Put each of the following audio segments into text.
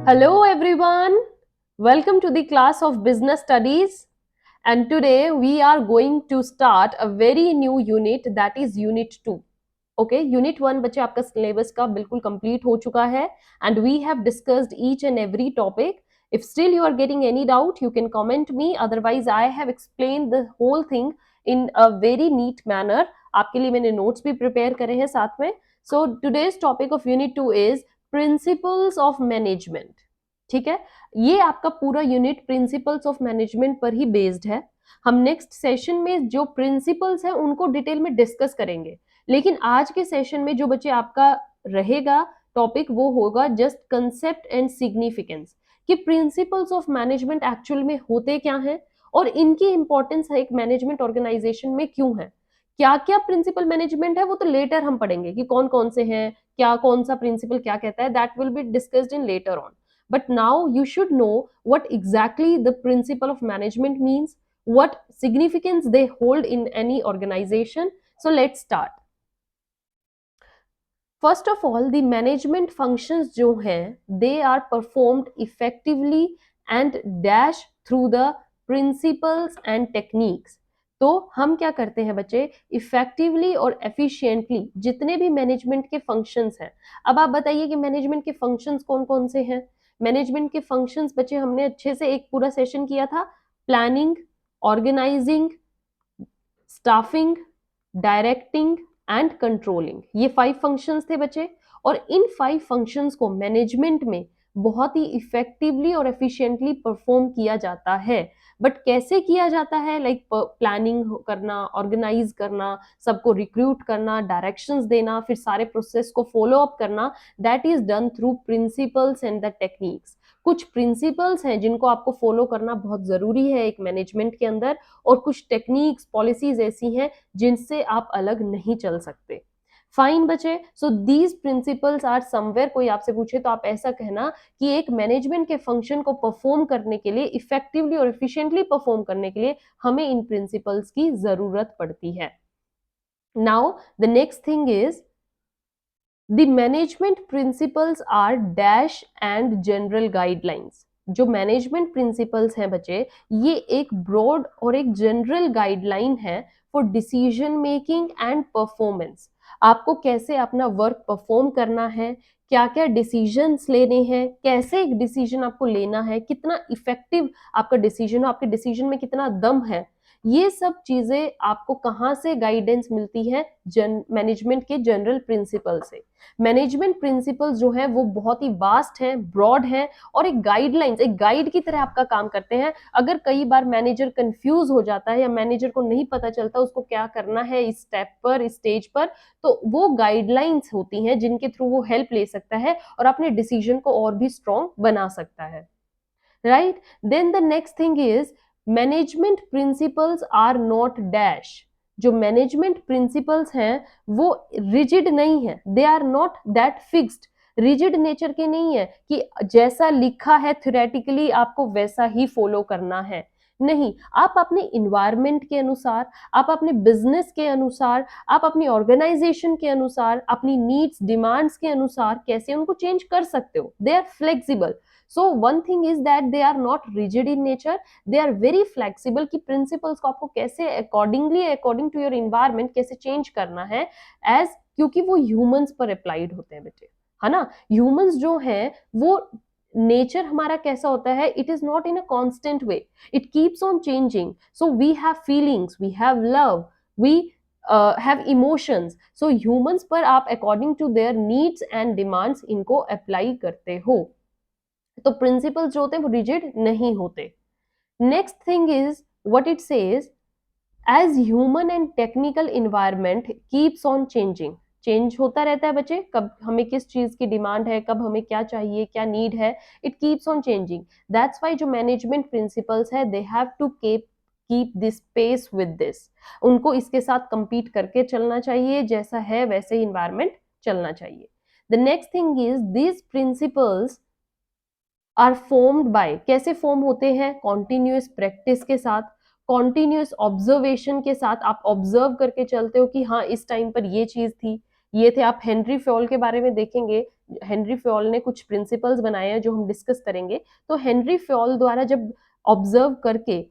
Hello everyone, welcome to the class of business studies, and today we are going to start a very new unit, that is unit 2. Okay, unit 1 बच्चे आपका syllabus का बिल्कुल complete हो चुका है and we have discussed each and every topic. If still you are getting any doubt, you can comment me, otherwise I have explained the whole thing in a very neat manner. आपके लिए मैंने notes भी prepare करे हैं साथ में. So today's topic of unit 2 is principles of management. ठीक है, ये आपका पूरा यूनिट प्रिंसिपल्स ऑफ मैनेजमेंट पर ही बेस्ड है. हम नेक्स्ट सेशन में जो प्रिंसिपल्स हैं उनको डिटेल में डिस्कस करेंगे, लेकिन आज के सेशन में जो बच्चे आपका रहेगा टॉपिक वो होगा जस्ट कंसेप्ट एंड सिग्निफिकेंस, कि प्रिंसिपल्स ऑफ मैनेजमेंट एक्चुअल में होते क्या हैं और इनकी इंपॉर्टेंस है एक मैनेजमेंट ऑर्गेनाइजेशन में क्यों है. क्या क्या प्रिंसिपल मैनेजमेंट है वो तो लेटर हम पढ़ेंगे कि कौन कौन से हैं, क्या कौन सा प्रिंसिपल क्या कहता है, that will be discussed in later on. But now you should know what exactly the principle of management means, what significance they hold in any organization. So let's start. First of all, the management functions जो हैं, they are performed effectively and dash through the principles and techniques. तो हम क्या करते हैं बच्चे, effectively और efficiently जितने भी मैनेजमेंट के फंक्शंस हैं. अब आप बताइए कि मैनेजमेंट के फंक्शंस कौन कौन से हैं. मैनेजमेंट के फंक्शंस बच्चे हमने अच्छे से एक पूरा सेशन किया था. Planning, organising, staffing, directing and controlling, ये 5 फंक्शंस थे बच्चे. और इन 5 फंक्शंस को मैनेजमेंट में बहुत ही इफेक्टिवली और एफिशिएंटली परफॉर्म किया जाता है. बट कैसे किया जाता है, लाइक प्लानिंग करना, ऑर्गेनाइज करना, सबको रिक्रूट करना, डायरेक्शंस देना, फिर सारे प्रोसेस को फॉलो अप करना, that is done through principles and the techniques. कुछ प्रिंसिपल्स हैं जिनको आपको फॉलो करना बहुत जरूरी है एक मैनेजमेंट के अंदर, और कुछ टेक्निक्स पॉलिसीज ऐसी हैं जिनसे आप अलग नहीं चल सकते. फाइन बचे, so these principles are somewhere. कोई आपसे पूछे तो आप ऐसा कहना कि एक मैनेजमेंट के फंक्शन को परफॉर्म करने के लिए, इफेक्टिवली और एफिशिएंटली परफॉर्म करने के लिए हमें इन प्रिंसिपल्स की जरूरत पड़ती है. Now the next thing is the management principles are dash and general guidelines. जो मैनेजमेंट प्रिंसिपल्स हैं बच्चे, ये एक ब्रॉड और एक जनरल गाइडलाइन है for decision making and performance. आपको कैसे अपना वर्क परफॉर्म करना है, क्या क्या डिसीजंस लेने हैं, कैसे एक डिसीजन आपको लेना है, कितना इफेक्टिव आपका डिसीजन हो, आपके डिसीजन में कितना दम है, ये सब चीजें आपको कहाँ से गाइडेंस मिलती है, मैनेजमेंट के जनरल प्रिंसिपल से. मैनेजमेंट प्रिंसिपल्स जो है वो बहुत ही वास्ट है, ब्रॉड है, और एक गाइडलाइंस, एक गाइड की तरह आपका काम करते हैं. अगर कई बार मैनेजर कंफ्यूज हो जाता है या मैनेजर को नहीं पता चलता उसको क्या करना है इस स्टेप पर, इस स्टेज पर, तो वो गाइडलाइंस होती हैं जिनके थ्रू वो हेल्प ले सकता है और अपने डिसीजन को और भी स्ट्रॉन्ग बना सकता है. Right, then the next thing is management principles are not dash. जो मैनेजमेंट प्रिंसिपल्स हैं वो रिजिड नहीं है, they are not that fixed. Rigid nature के नहीं है कि जैसा लिखा है थ्योरेटिकली आपको वैसा ही फॉलो करना है. नहीं, आप अपने इन्वायरमेंट के अनुसार, आप अपने बिजनेस के अनुसार, आप अपनी ऑर्गेनाइजेशन के अनुसार, अपनी नीड्स डिमांड्स के अनुसार कैसे उनको चेंज कर सकते हो. They are flexible. So one thing is that they are not rigid in nature, they are very flexible कि principles को आपको कैसे according to your environment कैसे change करना है, as क्योंकि वो humans पर applied होते हैं बेटे, है ना. humans जो हैं वो नेचर हमारा कैसा होता है, it is not in a constant way, it keeps on changing. So we have feelings, we have love, we have emotions. So humans पर आप according to their needs and demands इनको apply करते हो. तो प्रिंसिपल्स जो होते हैं वो रिजिड नहीं होते. Next thing is what it says, as human and technical environment keeps on changing. Change होता रहता है बच्चे, कब हमें किस चीज की डिमांड है, कब हमें क्या चाहिए, क्या नीड है, it keeps on changing. That's why जो मैनेजमेंट प्रिंसिपल्स है they have to keep this pace with this. उनको इसके साथ कंपीट करके चलना चाहिए, जैसा है वैसे ही इन्वायरमेंट चलना चाहिए. The next thing is these principles are formed by, कैसे फॉर्म होते हैं, कॉन्टिन्यूस प्रैक्टिस के साथ, कॉन्टिन्यूस ऑब्जर्वेशन के साथ. आप ऑब्जर्व करके चलते हो कि हाँ इस टाइम पर ये चीज थी, ये थे. आप हेनरी फ्योल के बारे में देखेंगे, हेनरी फ्योल ने कुछ प्रिंसिपल्स बनाए हैं जो हम डिस्कस करेंगे। तो हेनरी फ्योल द्वारा जब ऑब्जर्व करके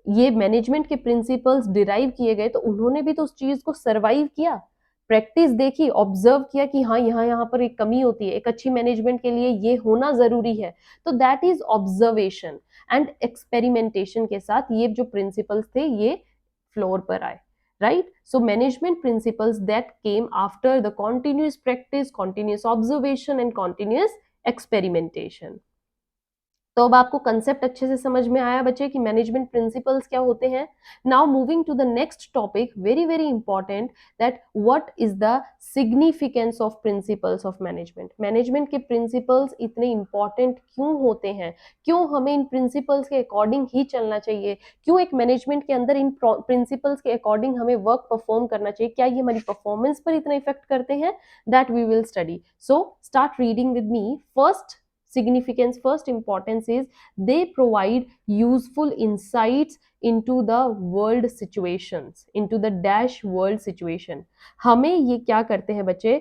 ये मैनेजमेंट के प्रिंसिपल्स डिराइव किए गए, तो उन्होंने भी तो उस चीज को सर्वाइव किया, प्रैक्टिस देखी, ऑब्जर्व किया कि हाँ यहाँ यहाँ पर एक कमी होती है, एक अच्छी मैनेजमेंट के लिए ये होना जरूरी है। तो that is observation and experimentation के साथ ये जो प्रिंसिपल्स थे ये फ्लोर पर आए, right. So management principles that came after the continuous practice, continuous observation and continuous experimentation. तो अब आपको कंसेप्ट अच्छे से समझ में आया बच्चे कि मैनेजमेंट प्रिंसिपल्स क्या होते हैं। Now moving to the next topic, very very important, that what is the significance of principles of management. Management के प्रिंसिपल्स इतने इंपॉर्टेंट क्यों होते हैं, क्यों हमें इन प्रिंसिपल्स के अकॉर्डिंग ही चलना चाहिए, क्यों एक मैनेजमेंट के अंदर इन प्रिंसिपल्स के अकॉर्डिंग हमें वर्क परफॉर्म करना चाहिए, क्या ये हमारी परफॉर्मेंस पर इतना इफेक्ट करते हैं, that we will study. So start reading with me. First significance, first importance is they provide useful insights into the world situations, into the dash world situation। हमें ये क्या करते हैं बच्चे,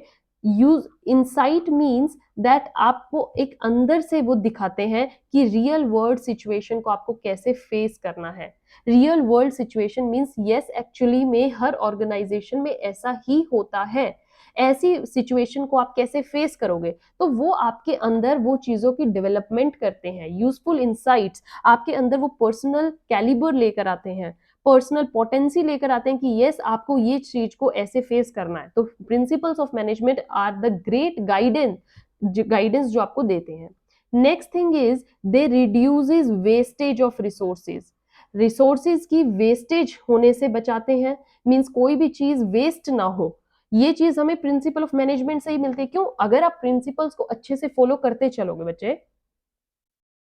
यूज इंसाइट मीन्स दैट आपको एक अंदर से वो दिखाते हैं कि रियल वर्ल्ड सिचुएशन को आपको कैसे फेस करना है। Real world situation means yes actually में हर ऑर्गेनाइजेशन में ऐसा ही होता है, ऐसी सिचुएशन को आप कैसे फेस करोगे, तो वो आपके अंदर वो चीजों की डेवलपमेंट करते हैं। यूजफुल इंसाइट्स आपके अंदर वो पर्सनल कैलिबर लेकर आते हैं, पर्सनल पोटेंसी लेकर आते हैं कि यस आपको ये चीज को ऐसे फेस करना है। तो principles of management are the great guidance जो आपको देते हैं। Next thing is they reduces wastage of resources. Resources की वेस्टेज होने से बचाते हैं, मींस कोई भी चीज वेस्ट ना हो, ये चीज हमें प्रिंसिपल ऑफ मैनेजमेंट से ही मिलती है। क्यों? अगर आप प्रिंसिपल्स को अच्छे से फॉलो करते चलोगे बच्चे,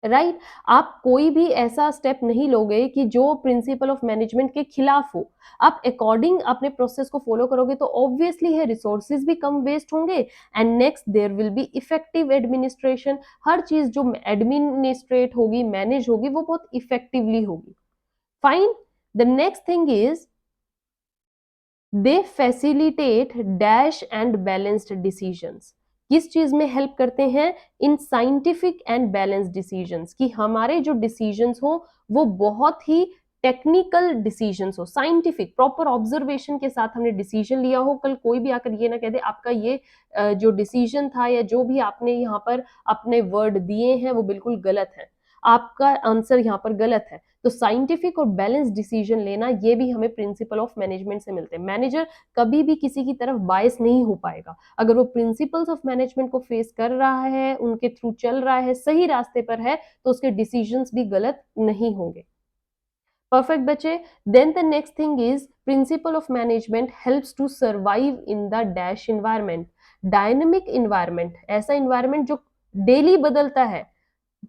राइट, आप कोई भी ऐसा स्टेप नहीं लोगे कि जो प्रिंसिपल ऑफ मैनेजमेंट के खिलाफ हो। आप अकॉर्डिंग अपने प्रोसेस को फॉलो करोगे तो ऑब्वियसली है रिसोर्सेज भी कम वेस्ट होंगे, and next there will be effective administration. हर चीज जो एडमिनिस्ट्रेट होगी, मैनेज होगी, वो बहुत इफेक्टिवली होगी। Fine. The next thing is they facilitate dash and balanced decisions. किस चीज में हेल्प करते हैं? In scientific and balanced decisions, कि हमारे जो डिसीजंस हो वो बहुत ही टेक्निकल डिसीजंस हो, साइंटिफिक प्रॉपर ऑब्जर्वेशन के साथ हमने डिसीजन लिया हो। कल कोई भी आकर ये ना कह दे आपका ये जो डिसीजन था या जो भी आपने यहाँ पर अपने वर्ड दिए हैं वो बिल्कुल गलत है, आपका आंसर यहाँ पर गलत है। तो साइंटिफिक और बैलेंस डिसीजन लेना ये भी हमें प्रिंसिपल ऑफ मैनेजमेंट से मिलते हैं। मैनेजर कभी भी किसी की तरफ बायस नहीं हो पाएगा, अगर वो प्रिंसिपल्स ऑफ मैनेजमेंट को फेस कर रहा है, उनके थ्रू चल रहा है, सही रास्ते पर है, तो उसके डिसीजंस भी गलत नहीं होंगे। परफेक्ट बच्चे। Then the next thing is principle of management helps to survive in the dash environment. Dynamic environment, ऐसा इन्वायरमेंट जो डेली बदलता है,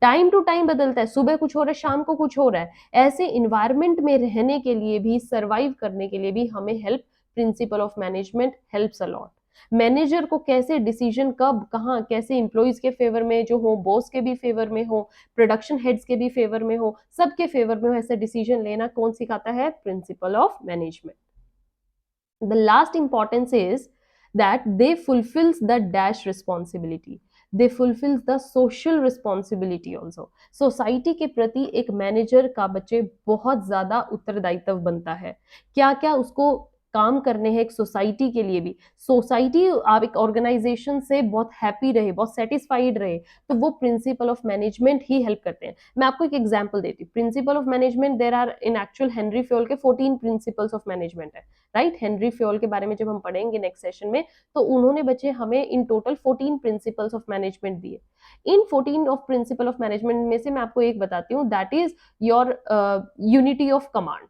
टाइम टू टाइम बदलता है, सुबह कुछ हो रहा है, शाम को कुछ हो रहा है, ऐसे इन्वायरमेंट में रहने के लिए भी, सर्वाइव करने के लिए भी हमें help principal of management helps a lot. Manager को कैसे डिसीजन कब कहाँ कैसे एम्प्लॉइज के फेवर में जो हो, बॉस के भी फेवर में हो, प्रोडक्शन हेड्स के भी फेवर में हो, सबके फेवर में हो, ऐसे डिसीजन लेना कौन सिखाता है? Principal of management. The last importance is that they fulfills the dash responsibility, they fulfills the social responsibility also। Society के प्रति एक मैनेजर का बच्चे बहुत ज्यादा उत्तरदायित्व बनता है। क्या क्या उसको काम करने हैं एक सोसाइटी के लिए भी, सोसाइटी आप एक ऑर्गेनाइजेशन से बहुत हैप्पी रहे, बहुत सेटिस्फाइड रहे, तो वो प्रिंसिपल ऑफ मैनेजमेंट ही हेल्प करते हैं। मैं आपको एक एग्जांपल देती हूँ। Principle of management there are in actual Henry Fayol के 14 प्रिंसिपल्स ऑफ मैनेजमेंट है, राइट। हेनरी फ्योल के बारे में जब हम पढ़ेंगे नेक्स्ट सेशन में, तो उन्होंने बच्चे हमें in total 14 principles of management दिए। इन 14 ऑफ प्रिंसिपल ऑफ मैनेजमेंट में से मैं आपको एक बताती हूँ, that is your unity of command.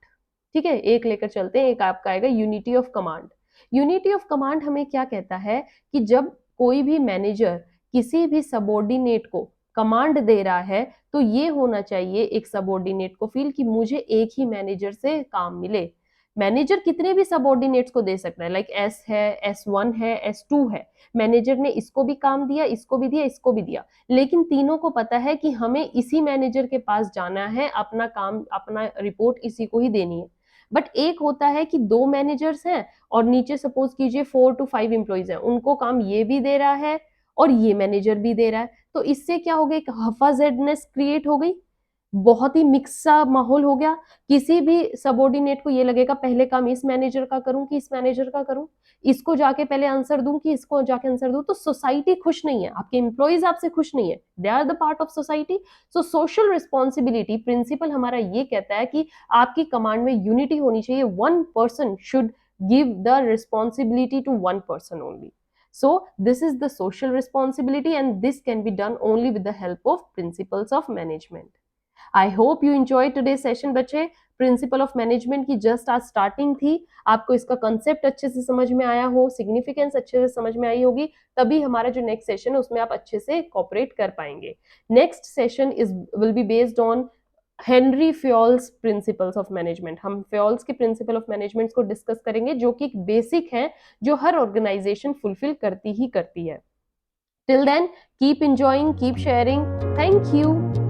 ठीक है, एक लेकर चलते हैं। एक आपका आएगा unity of command. Unity of command हमें क्या कहता है कि जब कोई भी मैनेजर किसी भी सबॉर्डिनेट को कमांड दे रहा है, तो ये होना चाहिए एक सबॉर्डिनेट को फील कि मुझे एक ही मैनेजर से काम मिले। मैनेजर कितने भी सबॉर्डिनेट्स को दे सकता है, लाइक एस है, S1 है, S2 है, मैनेजर ने इसको भी काम दिया, इसको भी दिया, इसको भी दिया, लेकिन तीनों को पता है कि हमें इसी मैनेजर के पास जाना है, अपना काम, अपना रिपोर्ट इसी को ही देनी है। बट एक होता है कि दो मैनेजर्स हैं और नीचे सपोज कीजिए 4 to 5 एम्प्लॉइज हैं, उनको काम ये भी दे रहा है और ये मैनेजर भी दे रहा है, तो इससे क्या हो गया, एक हफाजेडनेस क्रिएट हो गई, बहुत ही मिक्स सा माहौल हो गया। किसी भी सबॉर्डिनेट को ये लगेगा पहले काम इस मैनेजर का करूं कि इस मैनेजर का करूं, इसको जाके पहले आंसर दूं कि इसको जाके आंसर दूं, तो सोसाइटी खुश नहीं है, आपके एम्प्लॉइज आपसे खुश नहीं है, they are the part of society. So social responsibility principle हमारा ये कहता है कि आपकी कमांड में यूनिटी होनी चाहिए, one person should give the responsibility to one person only. So this is the social responsibility and this can be done only with the help of principles of management. I hope you enjoyed today's session बच्चे। Principal of management की just आज starting थी, आपको इसका concept अच्छे से समझ में आया हो, सिग्निफिकेंस अच्छे से समझ में आई होगी, तभी हमारा जो नेक्स्ट सेशन है उसमें आप अच्छे से कॉपरेट कर पाएंगे। Next session is will be based on Henry Fayol's principles of management. हम फ्योल्स के प्रिंसिपल ऑफ मैनेजमेंट को डिस्कस करेंगे, जो कि बेसिक है, जो हर ऑर्गेनाइजेशन फुलफिल करती ही करती है। Till then keep enjoying, keep sharing, thank you.